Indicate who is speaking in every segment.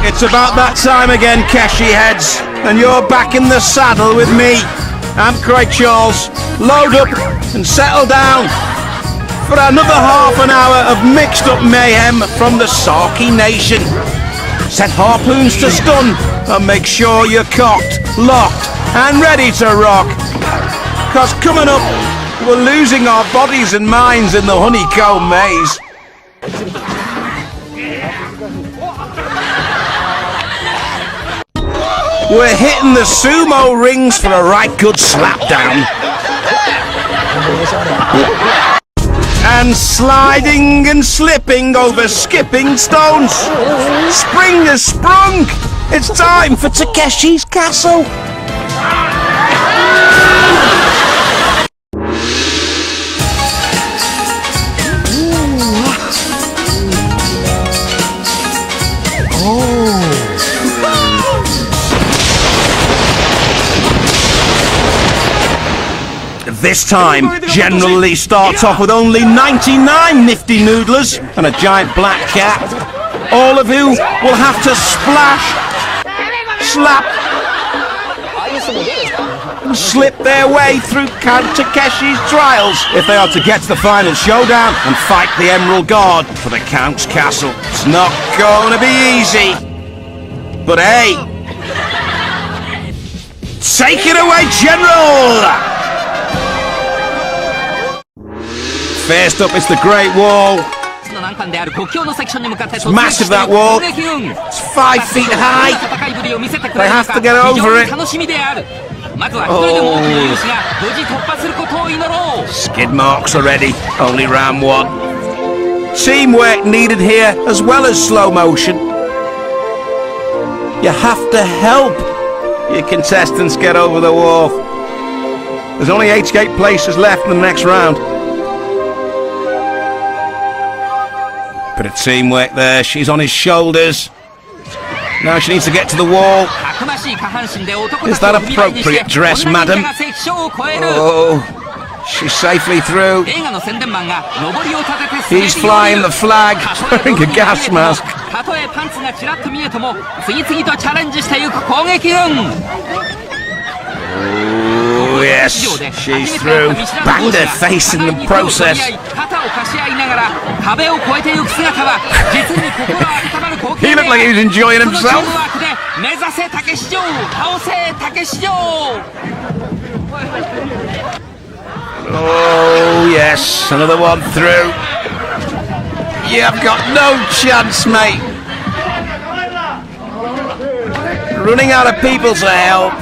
Speaker 1: It's about that time again, Takeshi heads, and you're back in the saddle with me. I'm Craig Charles. Load up and settle down for another half an hour of mixed up mayhem from the Saki Nation. Set harpoons to stun and make sure you're cocked, locked and ready to rock. Cause coming up, we're losing our bodies and minds in the honeycomb maze. We're hitting the sumo rings for a right good slapdown. And sliding and slipping over skipping stones. Spring has sprung. It's time for Takeshi's castle. This time, General Lee starts off with only 99 nifty noodlers and a giant black cat, all of who will have to splash, slap, and slip their way through Count Takeshi's trials if they are to get to the final showdown and fight the Emerald Guard for the Count's castle. It's not going to be easy, but hey, take it away, General! First up, it's the Great Wall. It's massive, that wall. It's 5 feet high. They have to get over it. Oh. Skid marks already. Only round 1. Teamwork needed here as well as slow motion. You have to help your contestants get over the wall. There's only 8 escape places left in the next round. Bit of teamwork there. She's on his shoulders. Now she needs to get to the wall. Is that appropriate dress, madam? Oh, she's safely through. He's flying the flag, wearing a gas mask. Oh, yes, she's through. Banged her face in the process. He looked like he was enjoying himself. Oh, yes, another one through. You've got no chance, mate. Running out of people to help.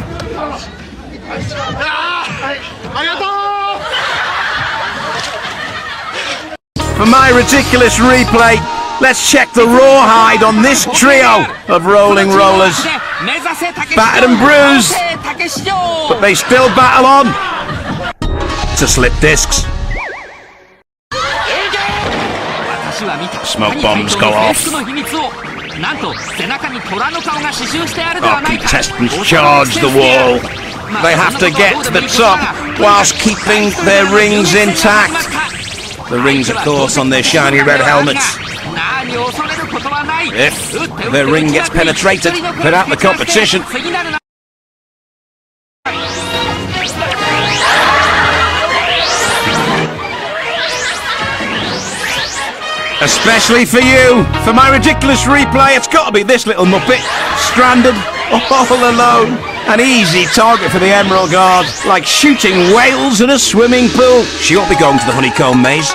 Speaker 1: For my ridiculous replay, let's check the rawhide on this trio of rolling rollers. Battered and bruised, but they still battle on to slip discs. Smoke bombs go off. Our contestants charge the wall. They have to get to the top whilst keeping their rings intact. The rings, of course, on their shiny red helmets. If their ring gets penetrated, they're out the competition. Especially for you. For my ridiculous replay, it's got to be this little muppet, stranded, all alone. An easy target for the Emerald Guard, like shooting whales in a swimming pool. She won't be going to the honeycomb maze.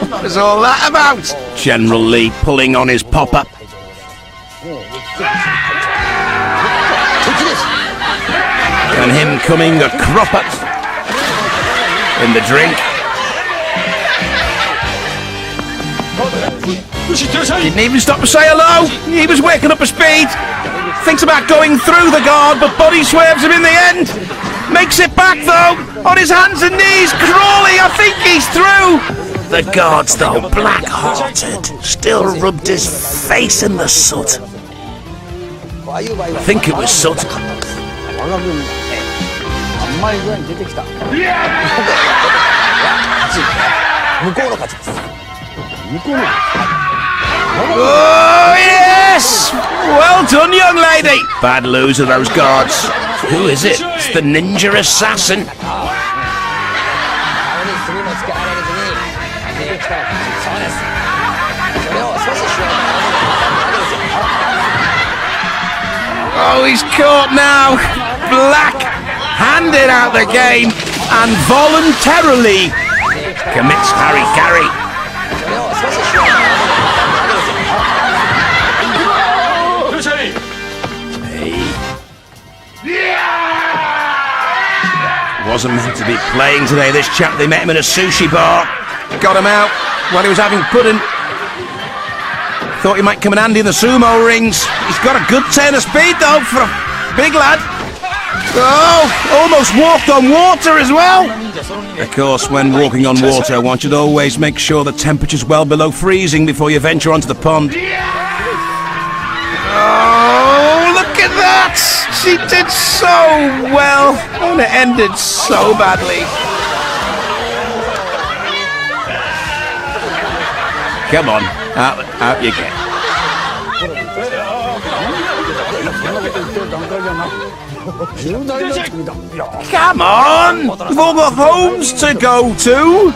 Speaker 1: What's all that about? General Lee pulling on his popper. And him coming a cropper in the drink. Didn't even stop to say hello. He was waking up a speed. Thinks about going through the guard, but body swerves him in the end. Makes it back though, on his hands and knees, crawling. I think he's through. The guards, though, black-hearted, still rubbed his face in the soot. I think it was soot. Oh, yes! Well done, young lady! Bad loser, those guards. Who is it? It's the ninja assassin. Oh, he's caught now. Black handed out the game and voluntarily commits harikari. Wasn't meant to be playing today, this chap. They met him in a sushi bar. Got him out while he was having pudding. Thought he might come in handy in the sumo rings. He's got a good turn of speed though for a big lad. Oh, almost walked on water as well. Of course, when walking on water, one should always make sure the temperature's well below freezing before you venture onto the pond. Oh, look at that! She did so well, and it ended so badly. Come on, out you get. Come on! We've all got homes to go to!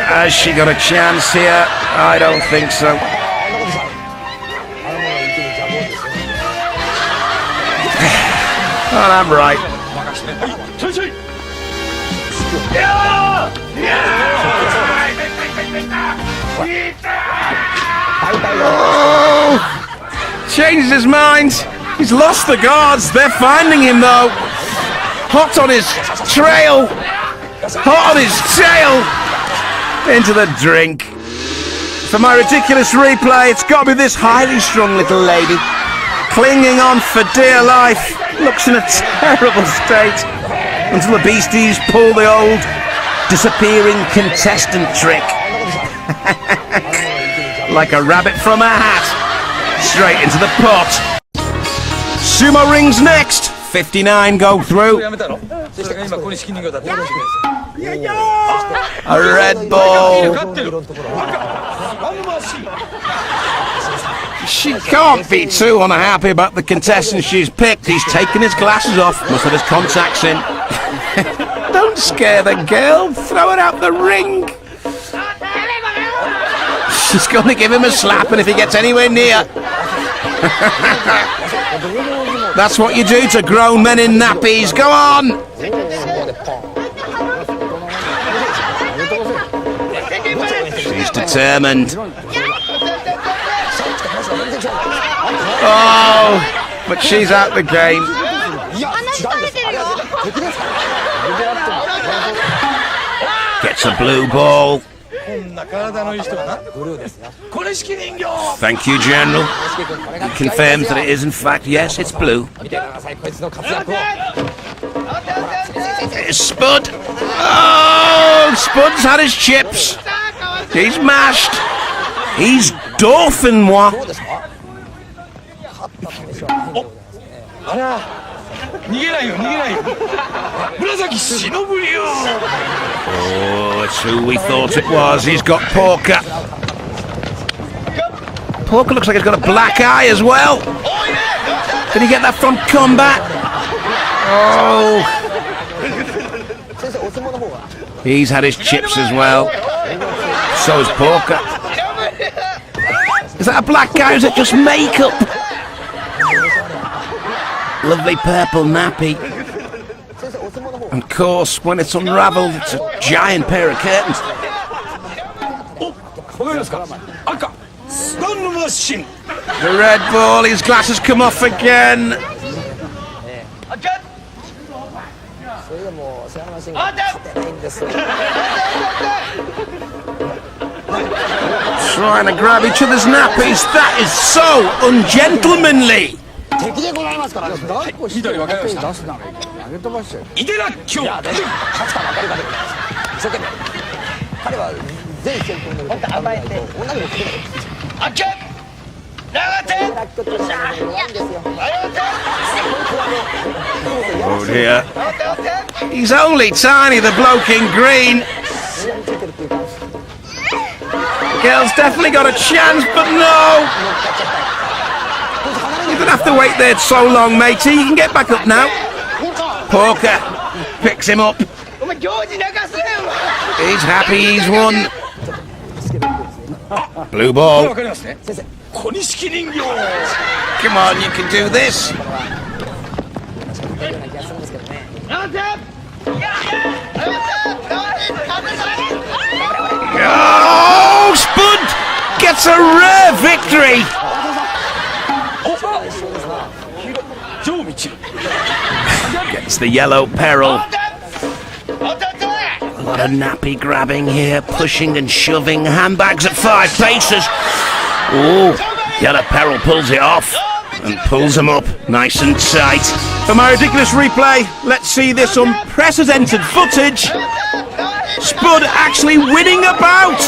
Speaker 1: Has she got a chance here? I don't think so. Oh, I'm right. Oh! Changed his mind. He's lost the guards. They're finding him though. Hot on his trail. Hot on his tail. Into the drink. For my ridiculous replay, it's got to be this highly strung little lady. Clinging on for dear life. Looks in a terrible state. Until the beasties pull the old disappearing contestant trick. Like a rabbit from a hat. Straight into the pot. Sumo rings next. 59 go through. A Red Bull. She can't be too unhappy about the contestant she's picked. He's taken his glasses off. Must have his contacts in. Don't scare the girl. Throw her out the ring. She's going to give him a slap, and if he gets anywhere near... That's what you do to grown men in nappies. Go on! She's determined. Oh, but she's out the game. Gets a blue ball. Thank you, General. He confirms that it is, in fact, yes, it's blue. It's Spud. Oh, Spud's had his chips. He's mashed. He's dauphinois. Oh, it's who we thought it was. He's got Porker. Porker looks like he's got a black eye as well. Did he get that from combat? Oh. He's had his chips as well. So has Porker. Is that a black guy or is it just makeup? Lovely purple nappy. And of course, when it's unravelled, it's a giant pair of curtains. The Red Bull, his glasses come off again. Trying to grab each other's nappies. That is so ungentlemanly. Oh dear. He's only tiny, the bloke in green. Girl's definitely got a chance, but no. You don't have to wait there so long, matey. You can get back up now. Porker picks him up. He's happy he's won. Blue ball. Come on, you can do this. Oh, Spud gets a rare victory. Gets the yellow peril. A lot of nappy grabbing here, pushing and shoving, handbags at 5 paces. Oh, yellow peril pulls it off and pulls him up nice and tight. For my ridiculous replay, let's see this unprecedented footage. Spud actually winning a bout.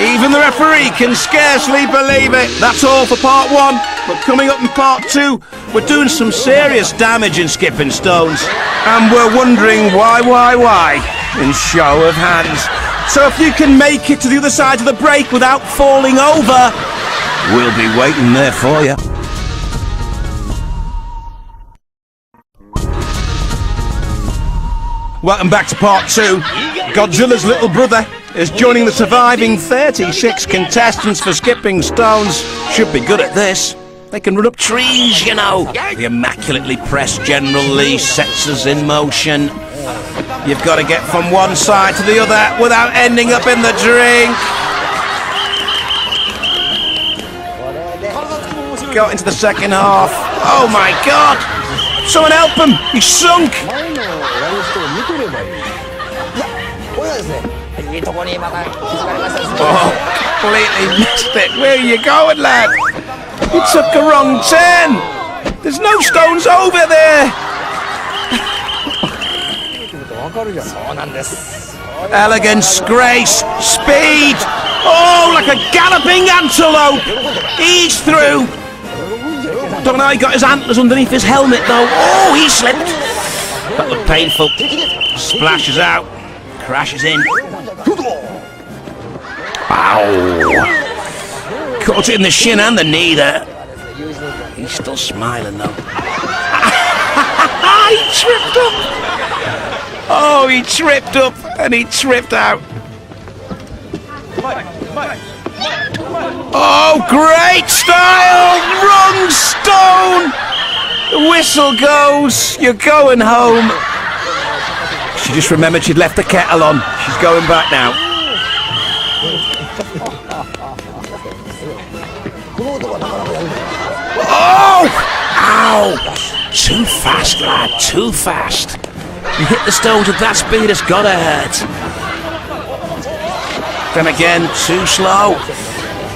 Speaker 1: Even the referee can scarcely believe it. That's all for part 1, but coming up in part 2, we're doing some serious damage in skipping stones, and we're wondering why in show of hands. So if you can make it to the other side of the break without falling over, we'll be waiting there for you. Welcome back to part 2. Godzilla's little brother is joining the surviving 36 contestants for skipping stones. Should be good at this. They can run up trees, you know. The immaculately pressed General Lee sets us in motion. You've got to get from one side to the other without ending up in the drink. Got into the second half. Oh my God! Someone help him! He's sunk! Oh, completely missed it. Where are you going, lad? You took a wrong turn. There's no stones over there. Elegance, grace, speed. Oh, like a galloping antelope. He's through. Don't know how he got his antlers underneath his helmet, though. Oh, he slipped. That looked painful. Splashes out. Crashes in. Ow! Caught it in the shin and the knee there. He's still smiling though. He tripped up! Oh, he tripped up and he tripped out. Oh, great style! Wrong stone! The whistle goes. You're going home. She just remembered she'd left the kettle on. She's going back now. Oh! Ow! Too fast, lad. Too fast. You hit the stones at that speed, it's gotta hurt. Then again, too slow.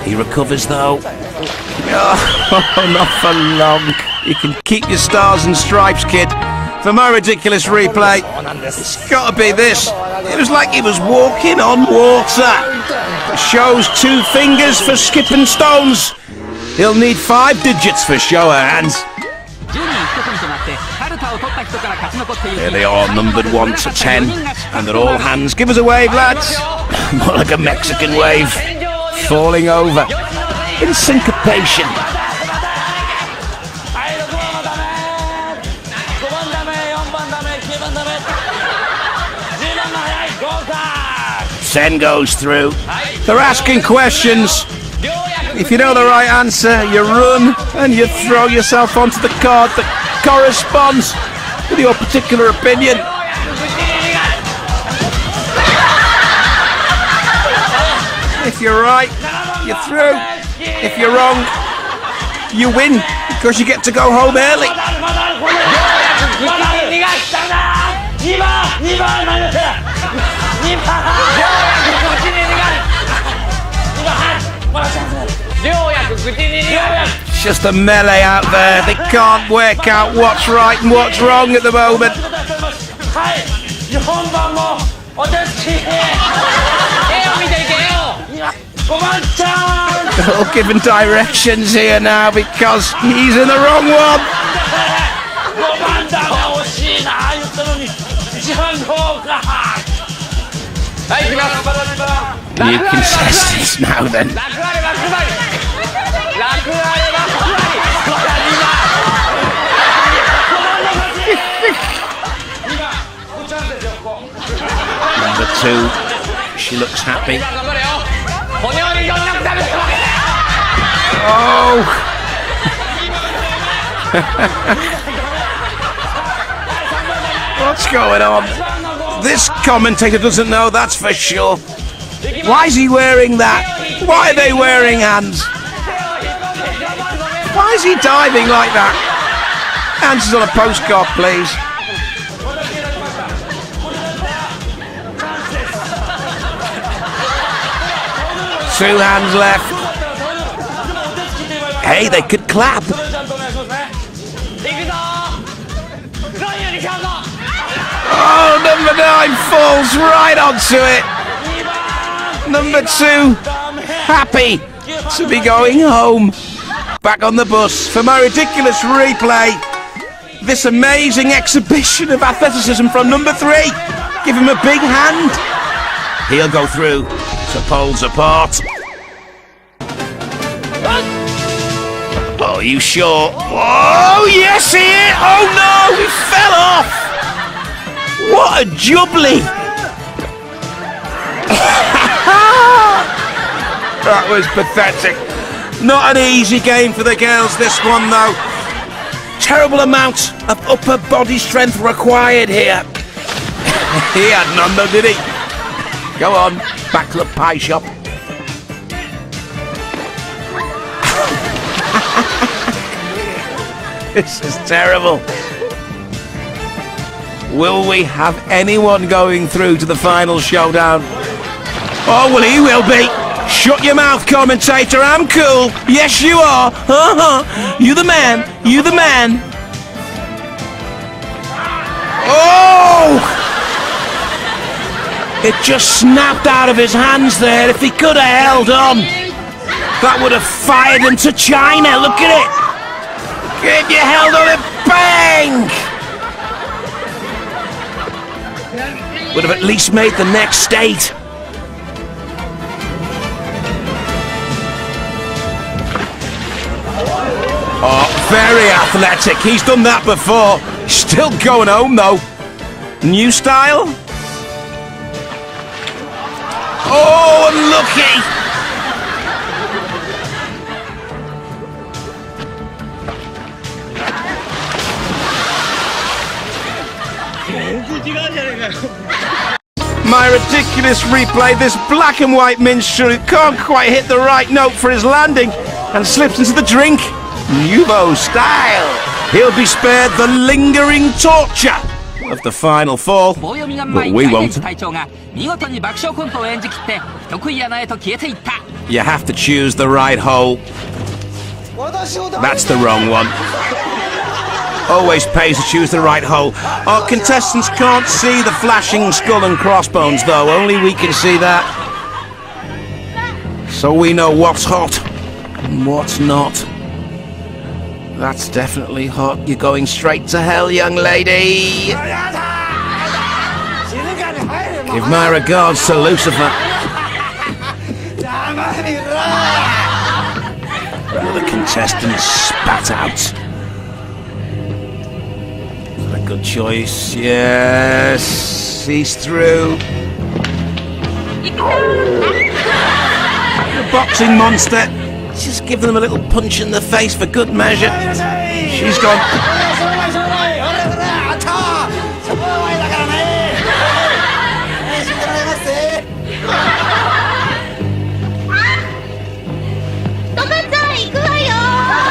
Speaker 1: He recovers though. Oh, not for long. You can keep your stars and stripes, kid. For my ridiculous replay, it's gotta be this. It was like he was walking on water. It shows 2 fingers for skipping stones. He'll need 5 digits for show of hands. There they are, numbered 1 to 10, and they're all hands. Give us a wave, lads. More like a Mexican wave. Falling over in syncopation. Sen goes through. They're asking questions. If you know the right answer, you run and you throw yourself onto the card that corresponds with your particular opinion. If you're right, you're through. If you're wrong, you win because you get to go home early. It's just a melee out there. They can't work out what's right and what's wrong at the moment. They're all giving directions here now because he's in the wrong one. New contestants now then. Number 2, she looks happy. Oh! What's going on? This commentator doesn't know, that's for sure. Why is he wearing that? Why are they wearing hands? Why is he diving like that? Answers on a postcard, please. Two hands left. Hey, they could clap. Oh, number 9 falls right onto it. Number 2, happy to be going home. Back on the bus for my ridiculous replay. This amazing exhibition of athleticism from number 3. Give him a big hand. He'll go through to poles apart. Oh, you sure? Oh, yes, he is. Oh, no, he fell off. What a jubbly. That was pathetic. Not an easy game for the girls, this one, though. Terrible amount of upper body strength required here. He had none, though, did he? Go on, back to the pie shop. This is terrible. Will we have anyone going through to the final showdown? Oh, well, he will be. Shut your mouth, commentator. I'm cool. Yes, you are. You the man. You the man. Oh! It just snapped out of his hands there. If he could have held on, that would have fired him to China. Look at it. If you held on it, bang! Would have at least made the next state. Oh, very athletic. He's done that before. Still going home, though. New style? Oh, unlucky! My ridiculous replay, this black and white minstrel who can't quite hit the right note for his landing and slips into the drink. Nouveau style. He'll be spared the lingering torture of the final fall, but we won't. You have to choose the right hole. That's the wrong one. Always pays to choose the right hole. Our contestants can't see the flashing skull and crossbones, though. Only we can see that. So we know what's hot and what's not. That's definitely hot. You're going straight to hell, young lady. Give my regards to Lucifer. The other contestants spat out. A good choice. Yes, he's through. The boxing monster. Just give them a little punch in the face for good measure. She's gone.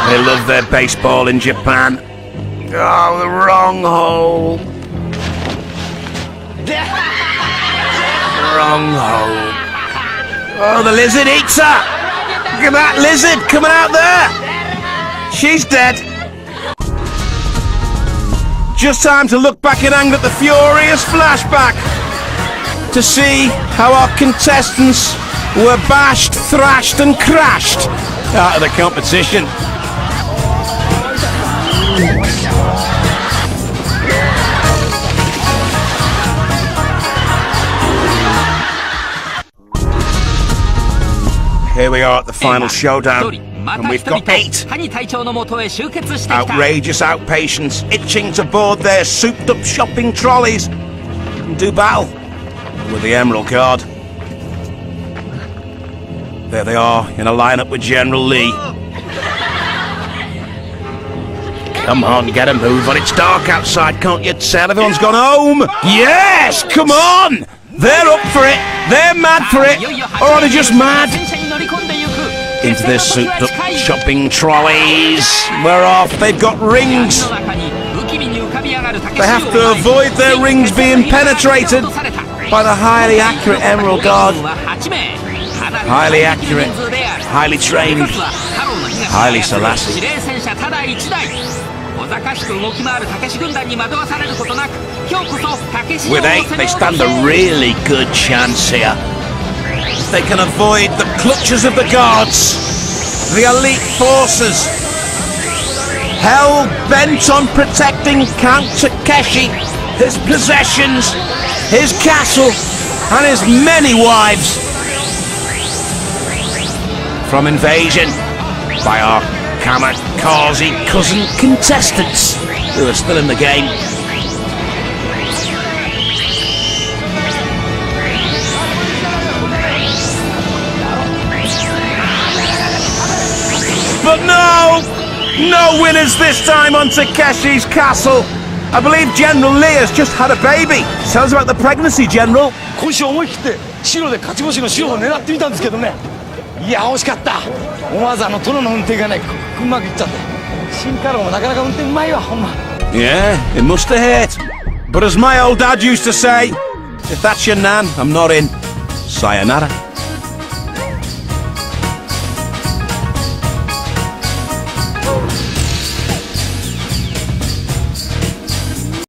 Speaker 1: They love their baseball in Japan. Oh, the wrong hole. Wrong hole. Oh, the lizard eats her. Look at that lizard coming out there. She's dead. Just time to look back in anger at the furious flashback to to see how our contestants were bashed, thrashed and crashed out of the competition. Here we are at the final showdown, and we've got 8 outrageous outpatients itching to board their souped-up shopping trolleys and do battle with the Emerald Guard. There they are, in a line-up with General Lee. Come on, get a move on. It's dark outside, can't you tell? Everyone's gone home. Yes, come on! They're up for it. They're mad for it. Or are they just mad? Into their souped-up shopping trolleys. We're off. They've got rings. They have to avoid their rings being penetrated by the highly accurate Emerald Guard. Highly accurate, highly trained, highly Selassie. With 8, they stand a really good chance here. They can avoid the clutches of the guards, the elite forces, hell-bent on protecting Count Takeshi, his possessions, his castle, and his many wives from invasion by our kamikaze cousin contestants who are still in the game. But no winners this time on Takeshi's castle. I believe General Lee has just had a baby. Tell us about the pregnancy, General.
Speaker 2: 今週思い切って白で勝ち星の白を狙ってみたんですけどね。いや惜しかった。思わず殿の運転がねうまくいっちゃって。新家老もなかなか運転うまいわほんま。
Speaker 1: Yeah, it must have hurt. But as my old dad used to say, if that's your nan, I'm not in. Sayonara.